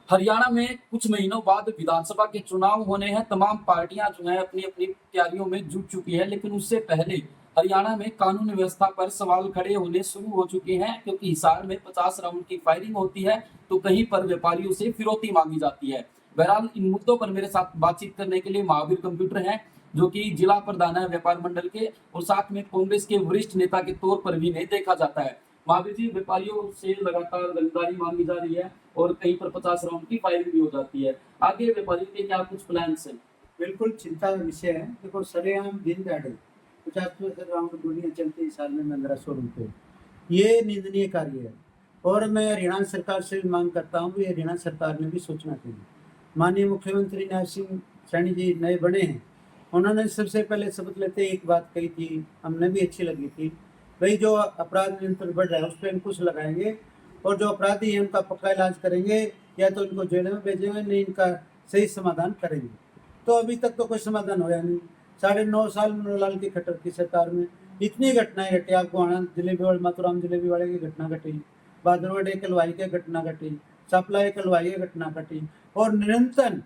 हरियाणा में कुछ महीनों बाद विधानसभा के चुनाव होने हैं। तमाम पार्टियां जो है अपनी अपनी तैयारियों में जुट चुकी है, लेकिन उससे पहले हरियाणा में कानून व्यवस्था पर सवाल खड़े होने शुरू हो चुके हैं, क्योंकि हिसार में 50 राउंड की फायरिंग होती है तो कहीं पर व्यापारियों से फिरौती मांगी जाती है। बहरहाल इन मुद्दों पर मेरे साथ बातचीत करने के लिए महावीर कंप्यूटर हैं, जो कि जिला प्रधान है व्यापार मंडल के, और साथ में कांग्रेस के वरिष्ठ नेता के तौर पर भी नहीं देखा जाता है। महावीर जी, व्यापारियों से लगातार रंगदारी मांगी जा रही है और कहीं पर 50 राउंड की फायरिंग भी हो जाती है। आगे व्यापारियों के क्या कुछ प्लान्स हैं? बिल्कुल चिंता का विषय है। देखो, सरेआम दिन दहाड़े 50 राउंड गोलियां चलती है साल में 1500 रुपये, ये निंदनीय कार्य है। और मैं हरियाणा सरकार से भी मांग करता हूँ कि हरियाणा सरकार ने भी सोचना चाहिए। माननीय मुख्यमंत्री नायब सिंह सैनी जी नए बने हैं, उन्होंने सबसे पहले शपथ लेते एक बात कही थी, हमने भी अच्छी लगी थी, भाई जो अपराध नियंत्रण बढ़ रहा है उस पर अंकुश लगाएंगे और जो अपराधी हैं उनका पक्का इलाज करेंगे, या तो इनको जेल में भेजेंगे, नहीं इनका सही समाधान करेंगे। तो अभी तक तो कोई समाधान होया नहीं। 9.5 साल मनोहर की खट्टर की सरकार में इतनी घटनाएं घटी। आपको आनंद जलेबी वाले, माथुराम जलेबी वाले की घटना घटी, बादरवाड़े कलवाई की घटना घटी, सप्लाई कलवाई की घटना घटी, और निरंतर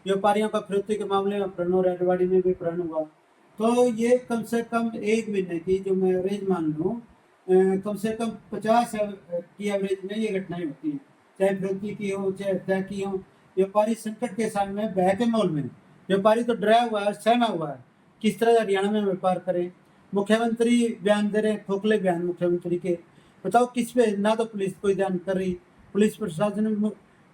व्यापारियों का फिरौती के मामले में प्रण और रेडवाड़ी में भी प्रण हुआ। तो ये कम से कम एक महीने की जो मैं एवरेज मान लूँ, कम से कम 50 की एवरेज में ये घटनाएं होती हैं, चाहे फिरौती की हो चाहे हत्या की हो। व्यापारी संकट के सामने बह के मोल में, व्यापारी तो डरा हुआ है, सहमा हुआ है, किस तरह हरियाणा में व्यापार करें। मुख्यमंत्री बयान दे रहे हैं, खोखले बयान मुख्यमंत्री के, बताओ किस पे, ना तो पुलिस कोई ध्यान कर रही, पुलिस प्रशासन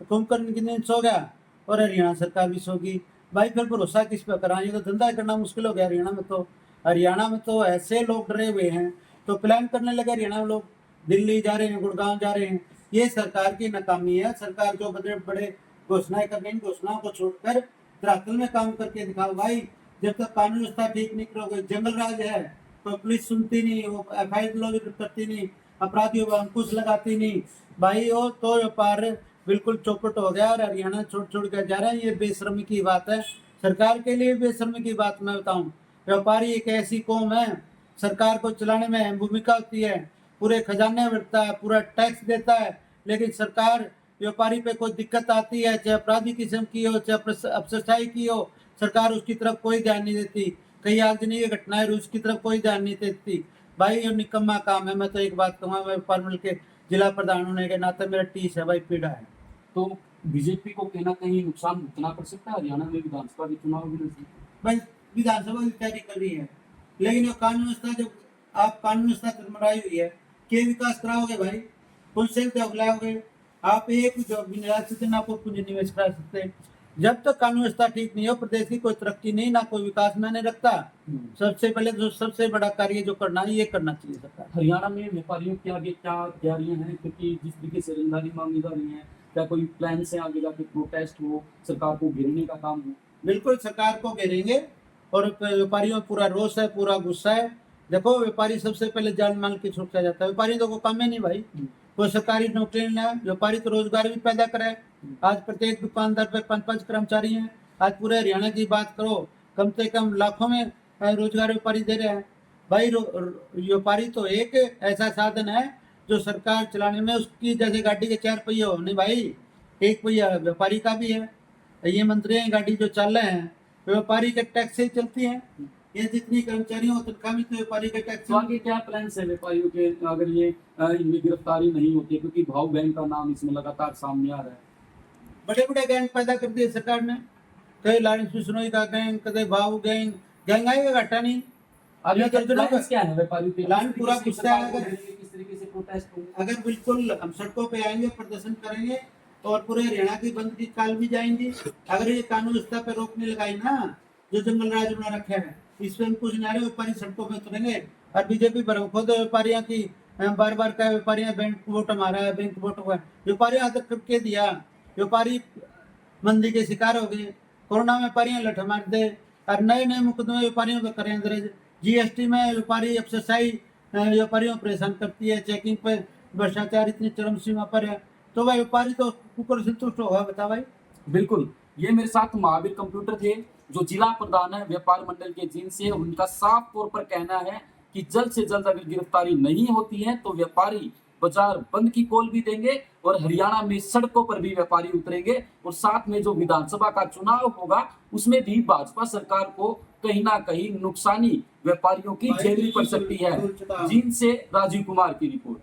कुंभकर्ण की नींद सो गया और हरियाणा सरकार भी सोगी। भाई फिर भरोसा किस पे करा, ये तो धंधा करना मुश्किल हो गया हरियाणा में। तो हरियाणा में तो ऐसे लोग डरे हुए हैं, तो प्लान करने लगे हरियाणा में लोग, दिल्ली जा रहे हैं, गुड़गांव जा रहे हैं। ये सरकार की नाकामी है। सरकार जो बड़े बड़े घोषणाएं कर रही, घोषणाओं को छोड़कर धरातल में काम करके दिखाओ भाई। जब तक कानून व्यवस्था ठीक नहीं करोगे, जंगल राज है तो पुलिस सुनती नहीं, वो FIR लॉबी करती नहीं, अपराधियों पर अंकुश लगाती नहीं भाई। वो तो व्यापार बिल्कुल चौपट हो गया और हरियाणा छोड़ छोड़ कर जा रहा है। ये बेशर्मी की बात है, सरकार के लिए बेशर्मी की बात मैं बताऊं। व्यापारी एक ऐसी कौम है, सरकार को चलाने में अहम भूमिका होती है, पूरे खजाने भरता है, पूरा टैक्स देता है, लेकिन सरकार व्यापारी पे कोई दिक्कत आती है, चाहे अपराधी किस्म की हो चाहे अफसरशाही की हो, सरकार उसकी तरफ कोई ध्यान नहीं देती। कई आगजनी घटनाएं, उसकी तरफ कोई ध्यान नहीं देती। भाई ये निकम्मा काम है। मैं तो एक बात कहूँगा, मैं व्यापार मंडल के जिला प्रधान होने के नाते मेरा टीस है भाई, पीड़ा है। तो बीजेपी को कहीं ना कहीं नुकसान उतना पड़ सकता है। हरियाणा में विधानसभा के चुनाव भी नजदीक है। भाई विधानसभा की तैयारी कर रही है, लेकिन वो कानून व्यवस्था, जब आप कानून व्यवस्था तरमराई हुई है, के विकास कराओगे भाई, कौन से उद्योग लाओगे आप? एक जो निराश्रित ना कोई पूंजी निवेश करा सकते। जब तक कानून व्यवस्था ठीक नहीं हो, प्रदेश की कोई तरक्की नहीं, ना कोई विकास मैंने रखता। सबसे पहले तो सबसे बड़ा कार्य जो करना है ये करना चाहिए सरकार। हरियाणा में व्यापारियों के आगे क्या तैयारियां हैं, क्योंकि जिस तरीके से रंगदारी मांगी जा रही है, क्या कोई प्लान से आगे जाके प्रोटेस्ट हो, सरकार को घेरने का काम हो? बिल्कुल सरकार को घेरेंगे, और व्यापारियों में पूरा रोष है, पूरा गुस्सा है। देखो, व्यापारी सबसे पहले जान माल की सुरक्षा जाता है। व्यापारी तो कोई काम ही नहीं भाई, कोई सरकारी नौकरी नहीं है। व्यापारी तो रोजगार भी पैदा करे। आज प्रत्येक दुकानदार पे 5-5 कर्मचारी हैं। आज पूरे हरियाणा की बात करो, कम से कम लाखों में रोजगार व्यापारी दे रहे हैं भाई। व्यापारी तो एक ऐसा साधन है जो सरकार चलाने में, उसकी जैसे गाड़ी के 4 पहिए हो नहीं भाई, एक पहिया व्यापारी का भी है। ये मंत्री हैं, गाड़ी जो चल रहे हैं व्यापारी के टैक्स से चलती हैं। ये जितनी कर्मचारियों को तनख्वाह मिलती है व्यापारी के टैक्स तो आगे क्या प्लान है व्यापारियों के, अगर ये इनमें गिरफ्तारी नहीं होती है, क्योंकि भाव बैंक का नाम इसमें लगातार सामने आ रहा है। बड़े बड़े गैंग पैदा कर दिए सरकार ने, कहीं लॉरेंस बिश्नोई का गैंग, कदे भाव गैंग, गैंग आएगा घाटा नहीं। अभी क्या है व्यापारियों के प्लान पूरा गुस्सा है। अगर किस तरीके से प्रोटेस्ट होगा, अगर बिल्कुल हम सड़कों पे आएंगे, प्रदर्शन करेंगे और पूरे हरियाणा की बंद की काल भी जाएंगे। अगर ये कानून व्यवस्था पे रोक नहीं लगाई ना, जो जंगल राज बना रखे हैं, इस पे हम कुछ नहीं आ रहे, व्यापारी सड़कों पे उतरेंगे। और बीजेपी पर खुद व्यापारियों की बार बार का व्यापारियां बैंक वोट हमारा है, बैंक वोट हुआ, व्यापारियों तक करके दिया। व्यापारी मंदी के शिकार हो गए, कोरोना में व्यापारियां लठ मार दे, और नए नए मुकदमे व्यापारियों पे करें दर्ज। GST में व्यापारी अफसरशाही व्यापारियों को परेशान करती है, चेकिंग पे भ्रष्टाचार इतनी चरम सीमा पर है, तो वह व्यापारी तो कुकर संतुष्ट होगा, बता भाई। बिल्कुल। ये मेरे साथ महावीर कंप्यूटर थे, जो जिला प्रधान है व्यापार मंडल के, जिनसे उनका साफ तौर पर कहना है कि जल्द से जल्द अगर गिरफ्तारी नहीं होती है तो व्यापारी बाजार बंद की कॉल भी देंगे और हरियाणा में सड़कों पर भी व्यापारी उतरेंगे और साथ में जो विधानसभा का चुनाव होगा उसमें भी भाजपा सरकार को कहीं ना कहीं नुकसानी व्यापारियों की झेलनी पड़ सकती है। जींद से राजीव कुमार की रिपोर्ट।